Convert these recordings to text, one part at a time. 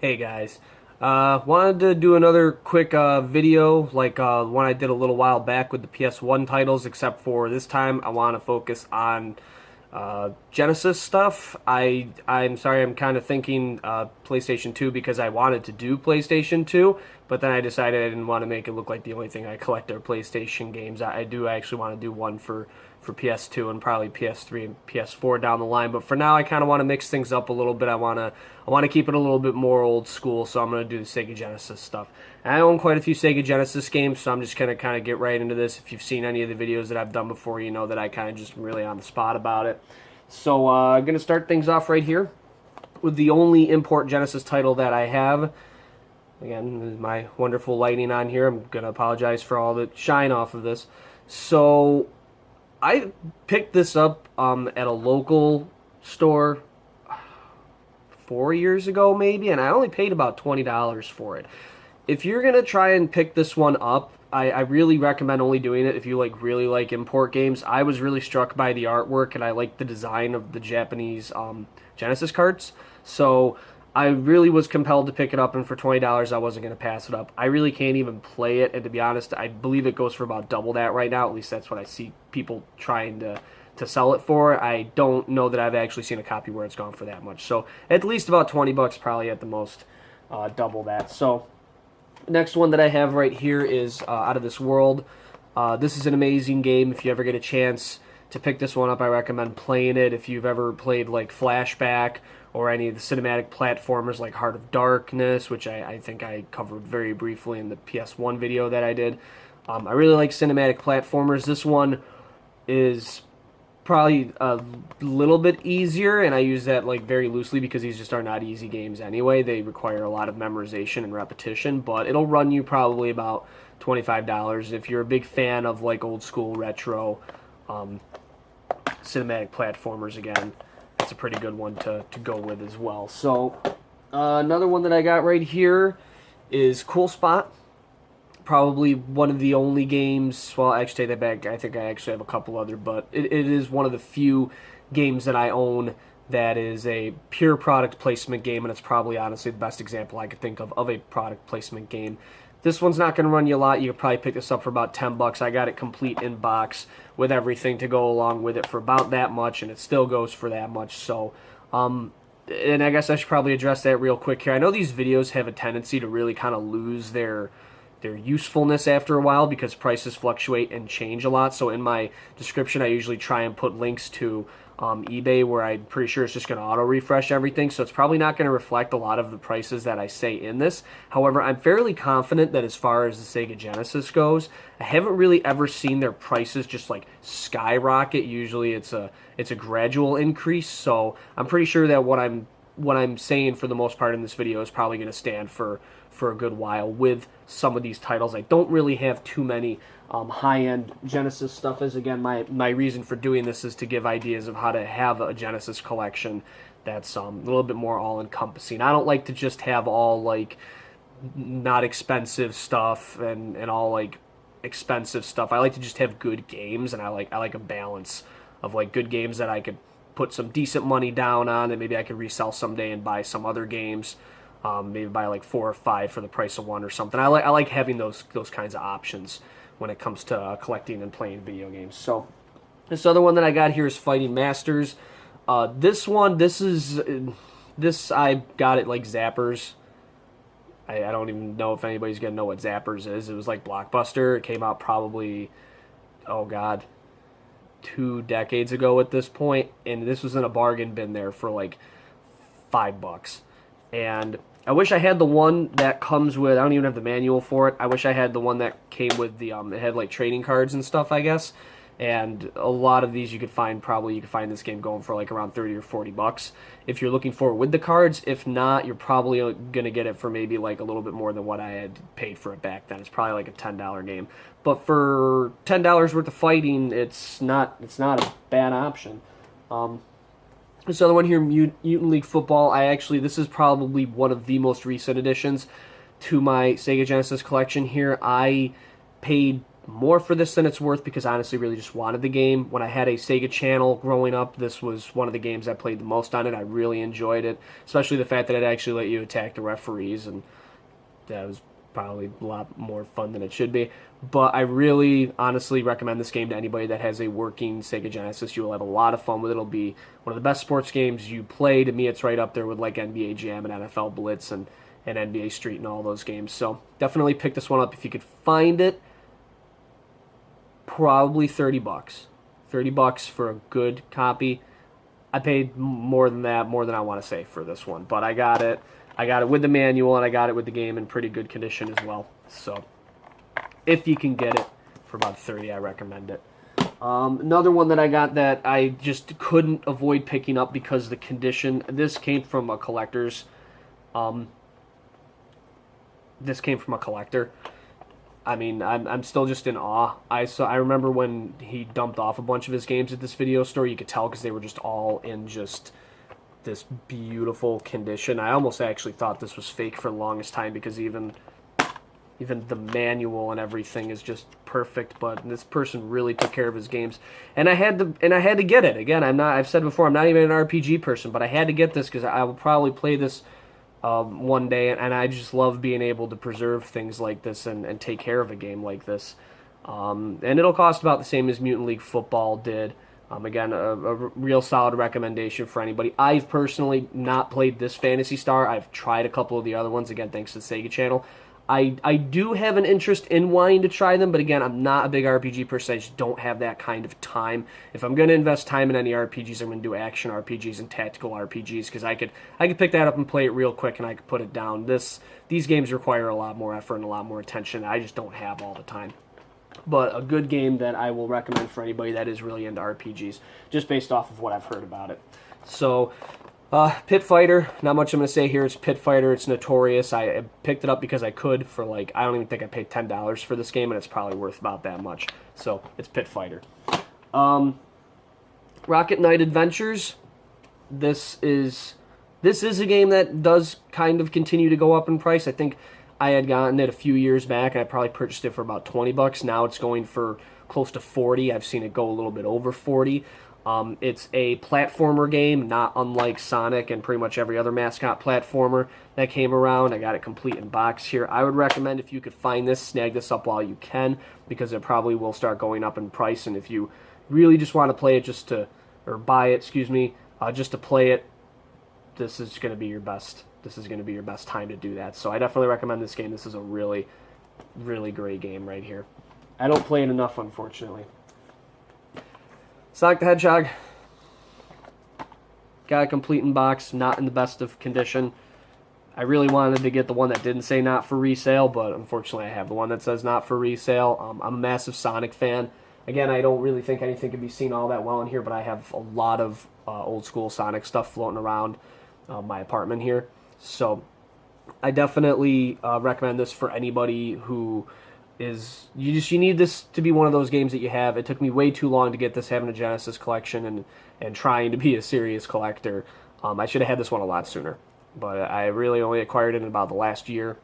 Hey guys, wanted to do another quick video like one I did a little while back with the PS1 titles, except for this time I want to focus on Genesis stuff. I'm sorry, I'm kind of thinking PlayStation 2 because I wanted to do PlayStation 2, but then I decided I didn't want to make it look like the only thing I collect are PlayStation games. I do actually want to do one for PS2 and probably PS3 and PS4 down the line. But for now, I kind of want to mix things up a little bit. I want to keep it a little bit more old school, so I'm going to do the Sega Genesis stuff. And I own quite a few Sega Genesis games, so I'm just going to kind of get right into this. If you've seen any of the videos that I've done before, you know that I kind of just really on the spot about it. So I'm going to start things off right here with the only import Genesis title that I have. Again, my wonderful lighting on here. I'm going to apologize for all the shine off of this. So I picked this up at a local store 4 years ago, maybe, and I only paid about $20 for it. If you're gonna try and pick this one up, I really recommend only doing it if you really like import games. I was really struck by the artwork, and I like the design of the Japanese Genesis carts. So I really was compelled to pick it up, and for $20, I wasn't going to pass it up. I really can't even play it, and to be honest, I believe it goes for about double that right now. At least that's what I see people trying to sell it for. I don't know that I've actually seen a copy where it's gone for that much. So at least about 20 bucks, probably at the most, double that. So next one that I have right here is Out of This World. This is an amazing game. If you ever get a chance to pick this one up, I recommend playing it. If you've ever played like Flashback or any of the cinematic platformers like Heart of Darkness, which I think I covered very briefly in the PS1 video that I did. I really like cinematic platformers. This one is probably a little bit easier, and I use that like very loosely because these just are not easy games anyway. They require a lot of memorization and repetition, but it'll run you probably about $25 if you're a big fan of like old school retro cinematic platformers. Again, it's a pretty good one to go with as well. So another one that I got right here is Cool Spot. Probably one of the only games, well, I actually take that back, I think I actually have a couple other, but it is one of the few games that I own that is a pure product placement game, and it's probably honestly the best example I could think of a product placement game. This one's not going to run you a lot. You could probably pick this up for about 10 bucks. I got it complete in box with everything to go along with it for about that much, and it still goes for that much. So, and I guess I should probably address that real quick here. I know these videos have a tendency to really kind of lose their usefulness after a while because prices fluctuate and change a lot. So in my description, I usually try and put links to eBay, where I'm pretty sure it's just going to auto-refresh everything. So it's probably not going to reflect a lot of the prices that I say in this. However, I'm fairly confident that as far as the Sega Genesis goes, I haven't really ever seen their prices just like skyrocket. Usually it's a gradual increase. So I'm pretty sure that what I'm saying for the most part in this video is probably going to stand for a good while with some of these titles. I don't really have too many high-end Genesis stuff, as again my reason for doing this is to give ideas of how to have a Genesis collection that's a little bit more all-encompassing. I don't like to just have all like not expensive stuff and all like expensive stuff. I like to just have good games, and I like a balance of like good games that I could put some decent money down on, and maybe I could resell someday and buy some other games. Maybe buy like 4 or 5 for the price of one or something. I like having those kinds of options when it comes to collecting and playing video games. So this other one that I got here is Fighting Masters. This I got it like Zappers. I don't even know if anybody's gonna know what Zappers is. It was like Blockbuster. It came out probably, oh god, 2 decades ago at this point, and this was in a bargain bin there for like $5. And I wish I had the one that comes with, I don't even have the manual for it. I wish I had the one that came with the, it had like trading cards and stuff, I guess. And a lot of these you could find this game going for like around 30 or 40 bucks if you're looking for it with the cards. If not, you're probably going to get it for maybe like a little bit more than what I had paid for it back then. It's probably like a $10 game. But for $10 worth of fighting, it's not a bad option. This other one here, Mutant League Football. This is probably one of the most recent additions to my Sega Genesis collection here. I paid more for this than it's worth because I honestly really just wanted the game. When I had a Sega channel growing up, this was one of the games I played the most on it. I really enjoyed it, especially the fact that it actually let you attack the referees, and that was probably a lot more fun than it should be. But I really, honestly recommend this game to anybody that has a working Sega Genesis. You will have a lot of fun with it. It'll be one of the best sports games you play. To me, it's right up there with like NBA Jam and NFL Blitz and NBA Street and all those games. So definitely pick this one up if you could find it. Probably $30. $30 for a good copy. I paid more than that, more than I want to say for this one. But I got it. I got it with the manual, and I got it with the game in pretty good condition as well. So if you can get it for about $30, I recommend it. Another one that I got that I just couldn't avoid picking up because the condition. This came from a collector's. This came from a collector. I mean, I'm still just in awe. I remember when he dumped off a bunch of his games at this video store. You could tell because they were just all in just this beautiful condition. I almost actually thought this was fake for the longest time because even the manual and everything is just perfect. But this person really took care of his games, and I had to get it. Again, I've said before, I'm not even an RPG person, but I had to get this because I will probably play this one day, and I just love being able to preserve things like this and take care of a game like this. And it'll cost about the same as Mutant League Football did. Again, a real solid recommendation for anybody. I've personally not played this Phantasy Star. I've tried a couple of the other ones, again, thanks to the Sega channel. I do have an interest in wanting to try them, but again, I'm not a big RPG person. I just don't have that kind of time. If I'm going to invest time in any RPGs, I'm going to do action RPGs and tactical RPGs, because I could pick that up and play it real quick, and I could put it down. These games require a lot more effort and a lot more attention. I just don't have all the time. But a good game that I will recommend for anybody that is really into RPGs, just based off of what I've heard about it. So, Pit Fighter, not much I'm going to say here. It's Pit Fighter. It's notorious. I picked it up because I could for I don't even think I paid $10 for this game, and it's probably worth about that much. So, it's Pit Fighter. Rocket Knight Adventures. This is a game that does kind of continue to go up in price. I think I had gotten it a few years back, and I probably purchased it for about $20. Now it's going for close to $40. I've seen it go a little bit over $40. It's a platformer game, not unlike Sonic and pretty much every other mascot platformer that came around. I got it complete in box here. I would recommend, if you could find this, snag this up while you can, because it probably will start going up in price. And if you really just want to play it buy it, just to play it, this is going to be your best. This is going to be your best time to do that. So I definitely recommend this game. This is a really, really great game right here. I don't play it enough, unfortunately. Sonic the Hedgehog. Got a complete in box, not in the best of condition. I really wanted to get the one that didn't say not for resale, but unfortunately I have the one that says not for resale. I'm a massive Sonic fan. Again, I don't really think anything can be seen all that well in here, but I have a lot of old school Sonic stuff floating around my apartment here. So I definitely recommend this for anybody who is... You need this to be one of those games that you have. It took me way too long to get this, having a Genesis collection and trying to be a serious collector. I should have had this one a lot sooner, but I really only acquired it in about the last year,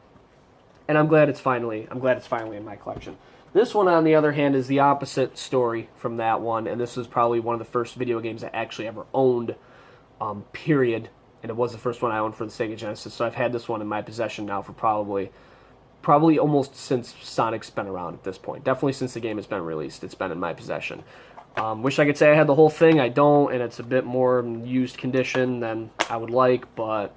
and I'm glad it's finally in my collection. This one, on the other hand, is the opposite story from that one, and this is probably one of the first video games I actually ever owned, period. And it was the first one I owned for the Sega Genesis, so I've had this one in my possession now for probably almost since Sonic's been around at this point. Definitely since the game has been released, it's been in my possession. Wish I could say I had the whole thing. I don't, and it's a bit more used condition than I would like, but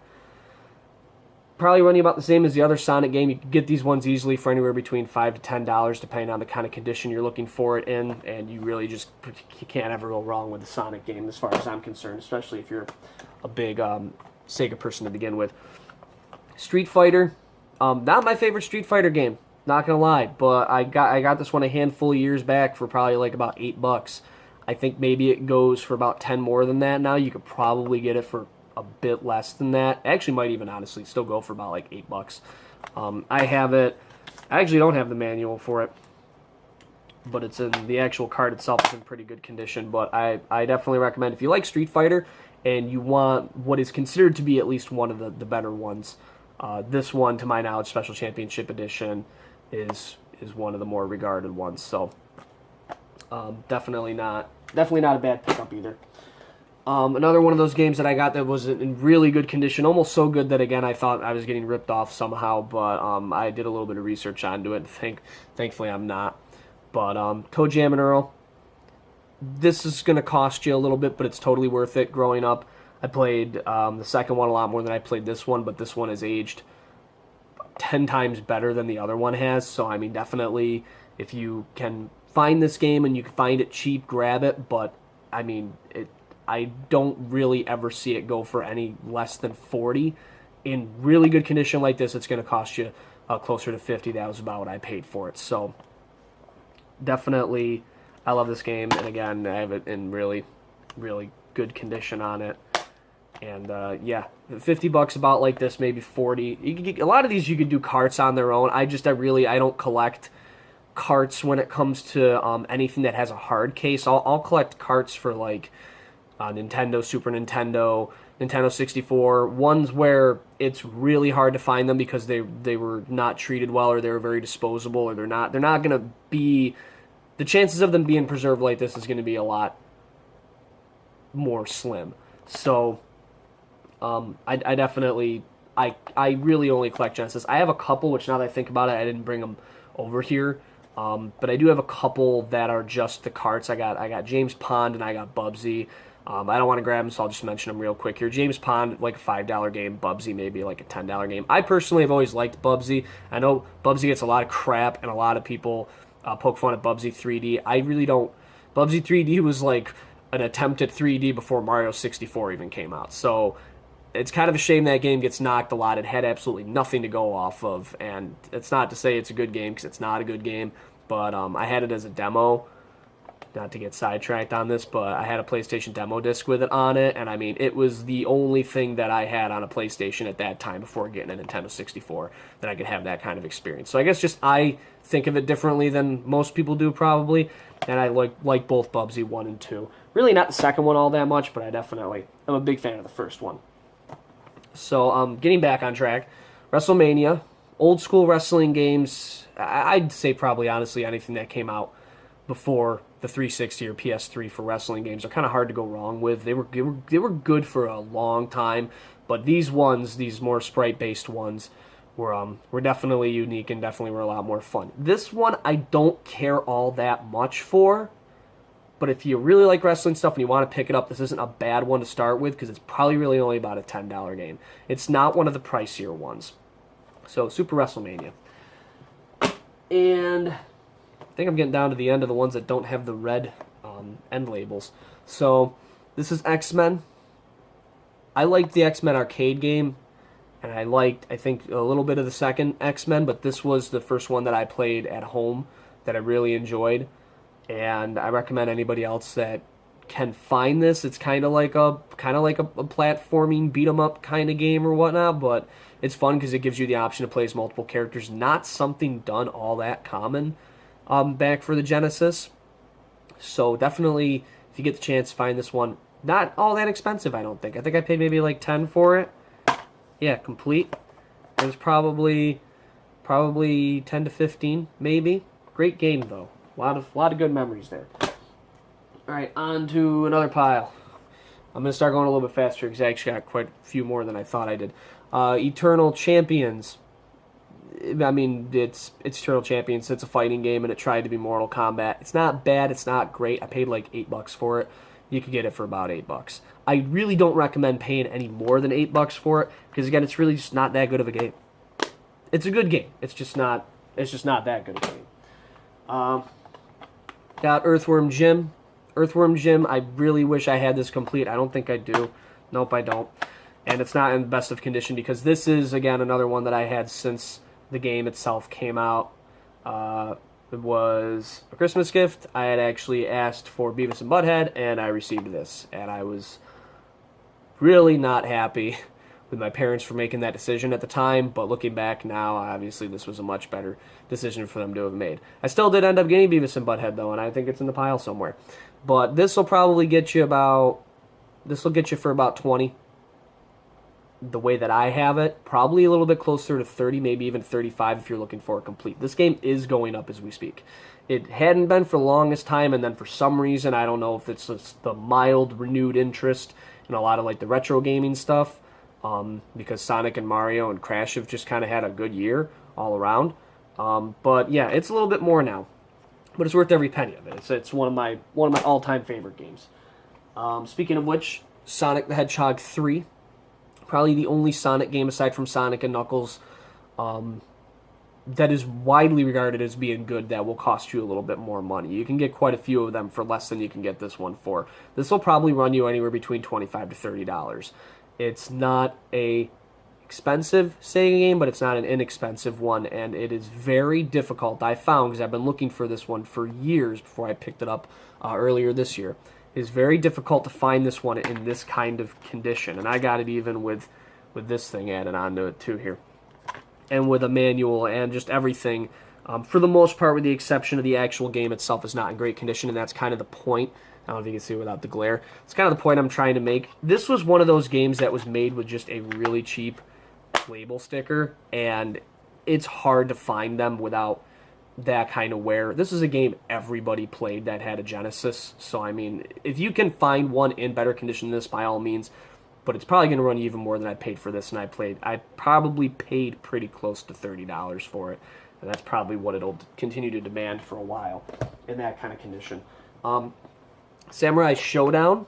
probably running about the same as the other Sonic game. You can get these ones easily for anywhere between $5 to $10, depending on the kind of condition you're looking for it in, and you can't ever go wrong with the Sonic game as far as I'm concerned, especially if you're a big Sega person to begin with. Street Fighter, not my favorite Street Fighter game, not gonna lie, but I got this one a handful of years back for probably about $8. I think maybe it goes for about 10 more than that now. You could probably get it for a bit less than that. Actually, might even honestly still go for about $8. I have it. I actually don't have the manual for it, but it's in the actual card itself. Is in pretty good condition. But I definitely recommend, if you like Street Fighter and you want what is considered to be at least one of the better ones, this one, to my knowledge, Special Championship Edition is is one of the more regarded ones. So definitely not a bad pickup either. Another one of those games that I got that was in really good condition, almost so good that, again, I thought I was getting ripped off somehow, but I did a little bit of research onto it. Thankfully, I'm not. But Toe Jam and Earl, this is going to cost you a little bit, but it's totally worth it. Growing up, I played the second one a lot more than I played this one, but this one has aged 10 times better than the other one has. So, I mean, definitely, if you can find this game and you can find it cheap, grab it. But, I mean, I don't really ever see it go for any less than 40. In really good condition like this, it's going to cost you closer to 50. That was about what I paid for it. So, definitely, I love this game. And, again, I have it in really, really good condition on it. And, yeah, $50 about like this, maybe 40. You can get, a lot of these you could do carts on their own. I don't collect carts when it comes to anything that has a hard case. I'll collect carts for, like, Nintendo, Super Nintendo, Nintendo 64, ones where it's really hard to find them because they were not treated well, or they were very disposable, or they're not going to be, the chances of them being preserved like this is going to be a lot more slim. So I definitely, I really only collect Genesis. I have a couple, which now that I think about it, I didn't bring them over here. But I do have a couple that are just the carts. I got James Pond and I got Bubsy. I don't want to grab them, so I'll just mention them real quick here. James Pond, like a $5 game. Bubsy, maybe like a $10 game. I personally have always liked Bubsy. I know Bubsy gets a lot of crap, and a lot of people poke fun at Bubsy 3D. I really don't. Bubsy 3D was like an attempt at 3D before Mario 64 even came out. So it's kind of a shame that game gets knocked a lot. It had absolutely nothing to go off of, and it's not to say it's a good game, because it's not a good game, but I had it as a demo. Not to get sidetracked on this, but I had a PlayStation demo disc with it on it, and I mean, it was the only thing that I had on a PlayStation at that time before getting a Nintendo 64 that I could have that kind of experience. So I guess just I think of it differently than most people do probably, and I like both Bubsy 1 and 2. Really not the second one all that much, but I'm a big fan of the first one. So getting back on track, WrestleMania, old school wrestling games, I'd say probably honestly anything that came out before the 360 or PS3 for wrestling games are kind of hard to go wrong with. They were good for a long time, but these more sprite-based ones, were definitely unique and definitely were a lot more fun. This one I don't care all that much for, but if you really like wrestling stuff and you want to pick it up, this isn't a bad one to start with because it's probably really only about a $10 game. It's not one of the pricier ones. So Super WrestleMania. And I think I'm getting down to the end of the ones that don't have the red end labels. So this is X-Men. I liked the X-Men arcade game, and I think, a little bit of the second X-Men, but this was the first one that I played at home that I really enjoyed, and I recommend anybody else that can find this. It's kind of like a platforming beat 'em up kind of game or whatnot, but it's fun because it gives you the option to play as multiple characters. Not something done all that common back for the Genesis. So definitely, if you get the chance, find this one. Not all that expensive, I don't think. I think I paid maybe like 10 for it. Yeah, complete. It was probably 10 to 15, maybe. Great game though. A lot of good memories there. All right, on to another pile. I'm gonna start going a little bit faster because I actually got quite a few more than I thought I did. Eternal Champions. I mean, it's Eternal Champions. It's a fighting game, and it tried to be Mortal Kombat. It's not bad. It's not great. I paid like $8 for it. You could get it for about $8. I really don't recommend paying any more than $8 for it because, again, it's really just not that good of a game. It's a good game. It's just not that good of a game. Got Earthworm Jim. Earthworm Jim. I really wish I had this complete. I don't think I do. Nope, I don't. And it's not in the best of condition because this is, again, another one that I had since the game itself came out. It was a Christmas gift. I had actually asked for Beavis and Butthead, and I received this. And I was really not happy with my parents for making that decision at the time, but looking back now, obviously this was a much better decision for them to have made. I still did end up getting Beavis and Butthead, though, and I think it's in the pile somewhere. But this will probably get you for about 20. the way that I have it, probably a little bit closer to 30, maybe even 35 if you're looking for a complete. This game is going up as we speak. It hadn't been for the longest time, and then for some reason, I don't know if it's just the mild, renewed interest in a lot of like the retro gaming stuff, because Sonic and Mario and Crash have just kind of had a good year all around. But yeah, it's a little bit more now, but it's worth every penny of it. It's one of my all-time favorite games. Speaking of which, Sonic the Hedgehog 3, probably the only Sonic game aside from Sonic and Knuckles that is widely regarded as being good that will cost you a little bit more money. You can get quite a few of them for less than you can get this one for. This will probably run you anywhere between $25 to $30. It's not a expensive Sega game, but it's not an inexpensive one, and it is very difficult, I found, because I've been looking for this one for years before I picked it up earlier this year. It is very difficult to find this one in this kind of condition, and I got it even with this thing added onto it too here, and with a manual and just everything. For the most part, with the exception of the actual game itself, is not in great condition, and that's kind of the point. I don't know if you can see it without the glare. It's kind of the point I'm trying to make. This was one of those games that was made with just a really cheap label sticker, and it's hard to find them without that kind of wear. This is a game everybody played that had a Genesis, so I mean, if you can find one in better condition than this, by all means, but it's probably going to run you even more than I paid for this, and I probably paid pretty close to $30 for it, and that's probably what it'll continue to demand for a while in that kind of condition. Samurai Showdown.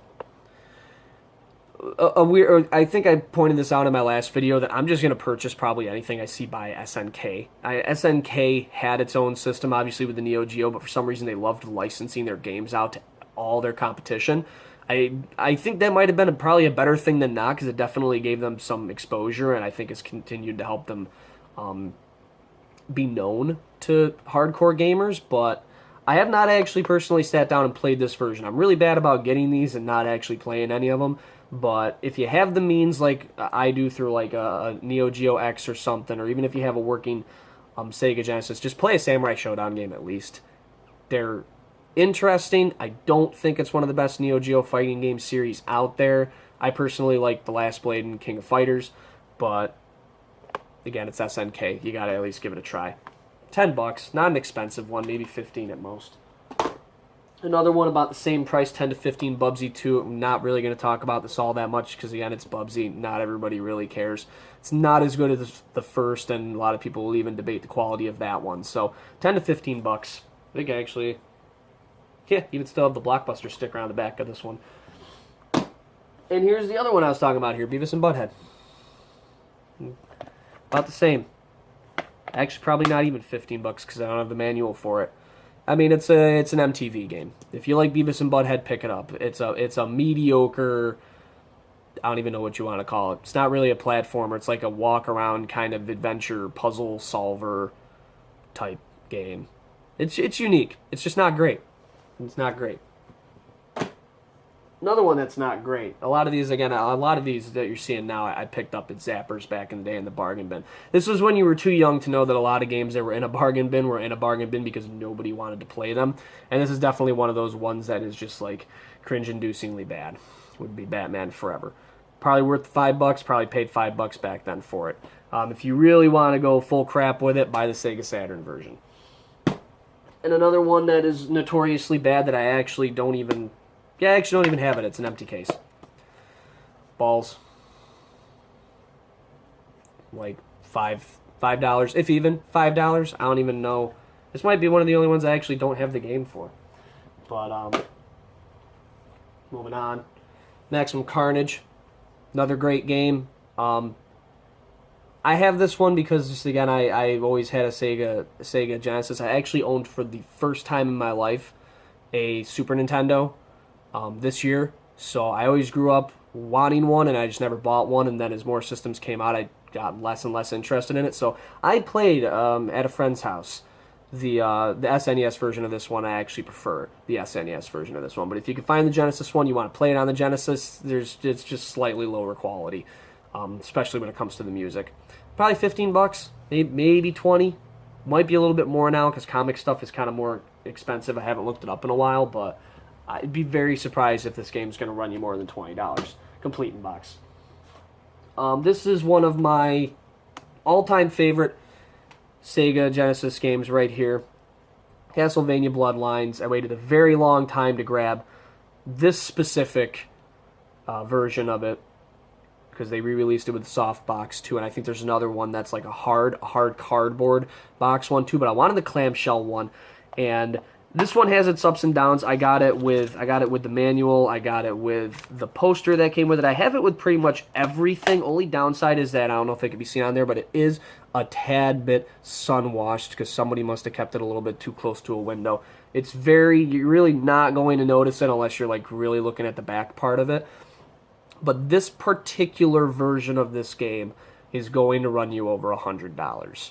I think I pointed this out in my last video that I'm just going to purchase probably anything I see by SNK. SNK had its own system, obviously, with the Neo Geo, but for some reason they loved licensing their games out to all their competition. I think that might have been probably a better thing than not, because it definitely gave them some exposure, and I think it's continued to help them be known to hardcore gamers, but I have not actually personally sat down and played this version. I'm really bad about getting these and not actually playing any of them. But if you have the means like I do through like a Neo Geo X or something, or even if you have a working Sega Genesis, just play a Samurai Showdown game at least. They're interesting. I don't think it's one of the best Neo Geo fighting game series out there. I personally like The Last Blade and King of Fighters, but again, it's SNK. You gotta at least give it a try. $10, not an expensive one, maybe 15 at most. Another one about the same price, 10 to 15, Bubsy 2. I'm not really going to talk about this all that much because, again, it's Bubsy. Not everybody really cares. It's not as good as the first, and a lot of people will even debate the quality of that one. So, 10 to 15 bucks. I think actually, yeah, even still have the Blockbuster sticker on the back of this one. And here's the other one I was talking about here, Beavis and Butthead. About the same. Actually, probably not even 15 bucks because I don't have the manual for it. I mean, it's an MTV game. If you like Beavis and Butthead, pick it up. It's a mediocre, I don't even know what you want to call it. It's not really a platformer. It's like a walk-around kind of adventure puzzle solver type game. It's unique. It's just not great. It's not great. Another one that's not great. A lot of these that you're seeing now, I picked up at Zappers back in the day in the bargain bin. This was when you were too young to know that a lot of games that were in a bargain bin were in a bargain bin because nobody wanted to play them. And this is definitely one of those ones that is just like cringe-inducingly bad. Would be Batman Forever. Probably worth $5. Probably paid $5 back then for it. If you really want to go full crap with it, buy the Sega Saturn version. And another one that is notoriously bad that I actually don't even have it. It's an empty case. Balls. Like $5, if even $5. I don't even know. This might be one of the only ones I actually don't have the game for. But moving on. Maximum Carnage. Another great game. I have this one because, just again, I've always had a Sega Genesis. I actually owned for the first time in my life a Super Nintendo this year. So I always grew up wanting one, and I just never bought one. And then as more systems came out, I got less and less interested in it. So I played at a friend's house the SNES version of this one. I actually prefer the SNES version of this one. But if you can find the Genesis one, you want to play it on the Genesis, it's just slightly lower quality, especially when it comes to the music. Probably $15, maybe 20. Might be a little bit more now because comic stuff is kind of more expensive. I haven't looked it up in a while, but I'd be very surprised if this game's going to run you more than $20, complete in box. This is one of my all-time favorite Sega Genesis games right here. Castlevania Bloodlines. I waited a very long time to grab this specific version of it because they re-released it with the soft box too, and I think there's another one that's like a hard cardboard box one too, but I wanted the clamshell one, and this one has its ups and downs. I got it with the manual, I got it with the poster that came with it. I have it with pretty much everything. Only downside is that I don't know if it can be seen on there, but it is a tad bit sun washed because somebody must have kept it a little bit too close to a window. You're really not going to notice it unless you're like really looking at the back part of it. But this particular version of this game is going to run you over $100.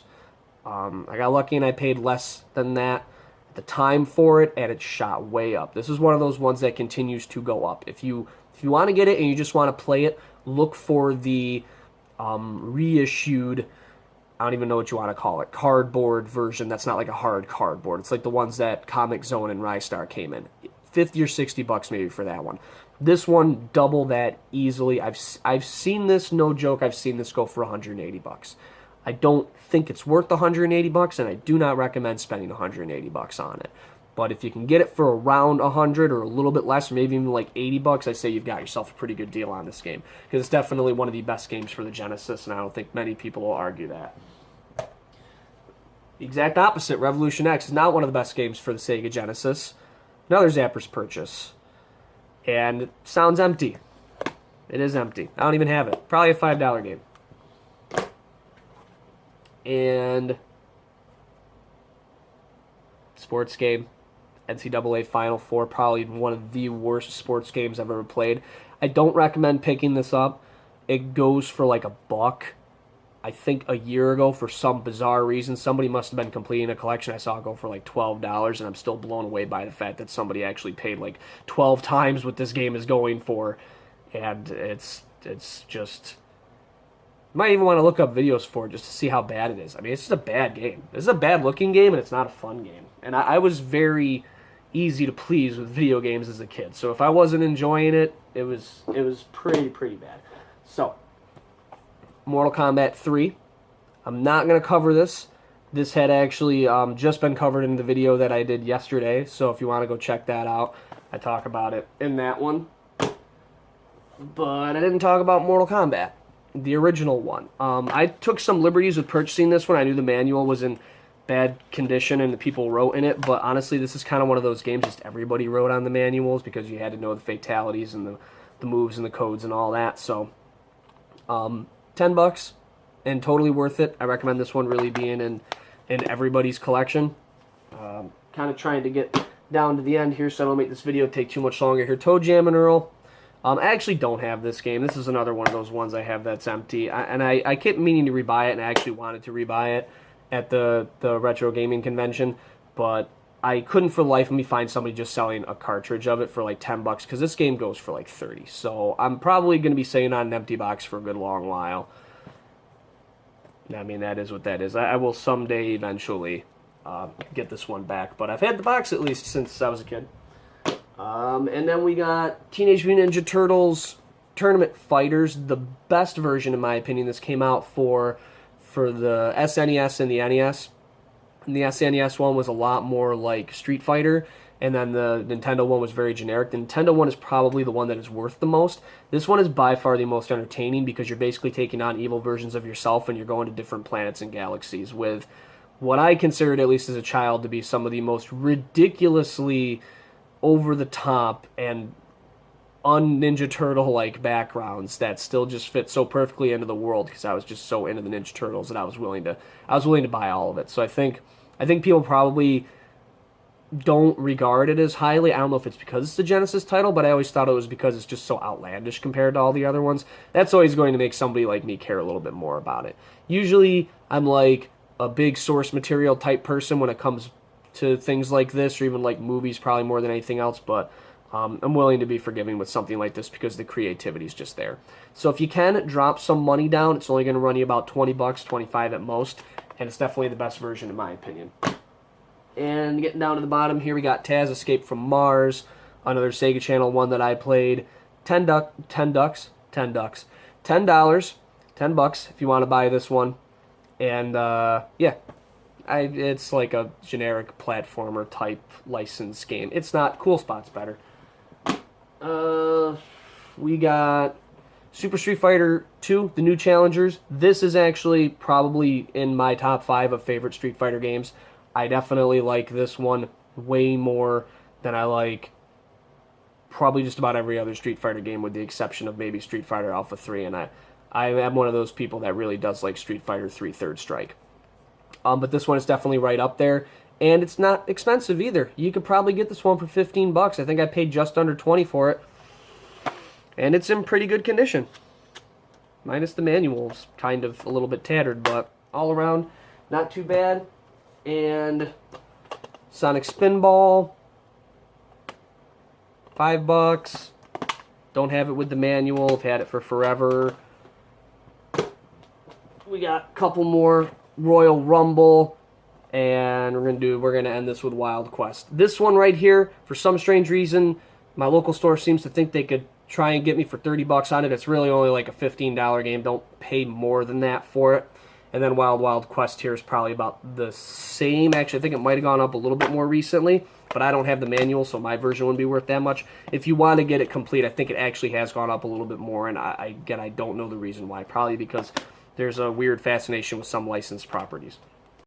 I got lucky and I paid less than that at the time for it, and it shot way up. This is one of those ones that continues to go up. If you want to get it and you just want to play it, look for the reissued, I don't even know what you want to call it, cardboard version that's not like a hard cardboard. It's like the ones that Comic Zone and Rystar came in. 50 or 60 bucks maybe for that one. This one, double that easily. I've seen this, no joke, I've seen this go for 180 bucks. I don't think it's worth 180 bucks, and I do not recommend spending 180 bucks on it. But if you can get it for around 100 or a little bit less, or maybe even like 80 bucks, I say you've got yourself a pretty good deal on this game. Because it's definitely one of the best games for the Genesis, and I don't think many people will argue that. The exact opposite, Revolution X, is not one of the best games for the Sega Genesis. Another Zappers purchase. And it sounds empty. It is empty. I don't even have it. Probably a $5 game. And sports game, NCAA Final Four, probably one of the worst sports games I've ever played. I don't recommend picking this up. It goes for like $1. I think a year ago, for some bizarre reason, somebody must have been completing a collection. I saw it go for like $12, and I'm still blown away by the fact that somebody actually paid like 12 times what this game is going for. And it's just... You might even want to look up videos for it just to see how bad it is. I mean, it's just a bad game. This is a bad-looking game, and it's not a fun game. And I was very easy to please with video games as a kid. So if I wasn't enjoying it, it was pretty bad. So, Mortal Kombat 3. I'm not going to cover this. This had actually just been covered in the video that I did yesterday. So if you want to go check that out, I talk about it in that one. But I didn't talk about Mortal Kombat, the original one. I took some liberties with purchasing this one. I knew the manual was in bad condition and the people wrote in it, but honestly, this is kind of one of those games just everybody wrote on the manuals because you had to know the fatalities and the moves and the codes and all that. So, $10 and totally worth it. I recommend this one really being in everybody's collection. Kind of trying to get down to the end here so I don't make this video take too much longer here. Toe Jam and Earl. I actually don't have this game. This is another one of those ones I have that's empty. I kept meaning to rebuy it, and I actually wanted to rebuy it at the retro gaming convention, but I couldn't for the life of me find somebody just selling a cartridge of it for like $10 because this game goes for like 30. So I'm probably going to be sitting on an empty box for a good long while. I mean, that is what that is. I will someday eventually get this one back, but I've had the box at least since I was a kid. And then we got Teenage Mutant Ninja Turtles Tournament Fighters, the best version in my opinion. This came out for the SNES and the NES. And the SNES one was a lot more like Street Fighter, and then the Nintendo one was very generic. The Nintendo one is probably the one that is worth the most. This one is by far the most entertaining because you're basically taking on evil versions of yourself and you're going to different planets and galaxies with what I considered, at least as a child, to be some of the most ridiculously over-the-top and un-Ninja Turtle-like backgrounds that still just fit so perfectly into the world because I was just so into the Ninja Turtles that I was willing to buy all of it. So I think people probably don't regard it as highly. I don't know if it's because it's the Genesis title, but I always thought it was because it's just so outlandish compared to all the other ones. That's always going to make somebody like me care a little bit more about it. Usually, I'm like a big source material type person when it comes to things like this, or even like movies probably more than anything else, but I'm willing to be forgiving with something like this because the creativity is just there. So if you can, drop some money down. It's only going to run you about $20, 25 at most, and it's definitely the best version in my opinion. And getting down to the bottom here, we got Taz Escape from Mars, another Sega Channel one that I played. $10. $10 if you want to buy this one. And yeah, it's like a generic platformer type licensed game. It's not. Cool Spot's better. We got Super Street Fighter 2, the new challengers. This is actually probably in my top 5 of favorite Street Fighter games. I definitely like this one way more than I like probably just about every other Street Fighter game, with the exception of maybe Street Fighter Alpha 3, and I am one of those people that really does like Street Fighter 3 Third Strike. But this one is definitely right up there, and it's not expensive either. You could probably get this one for $15. I think I paid just under $20 for it, and it's in pretty good condition. Minus the manuals, kind of a little bit tattered, but all around, not too bad. And Sonic Spinball, $5. Don't have it with the manual. I've had it for forever. We got a couple more. Royal Rumble, and we're gonna end this with Wild Quest. This one right here, for some strange reason, my local store seems to think they could try and get me for $30 on it. It's really only like a $15 game. Don't pay more than that for it. And then Wild Quest here is probably about the same. Actually, I think it might have gone up a little bit more recently, but I don't have the manual, so my version wouldn't be worth that much. If you want to get it complete, I think it actually has gone up a little bit more, and I don't know the reason why. Probably because there's a weird fascination with some licensed properties.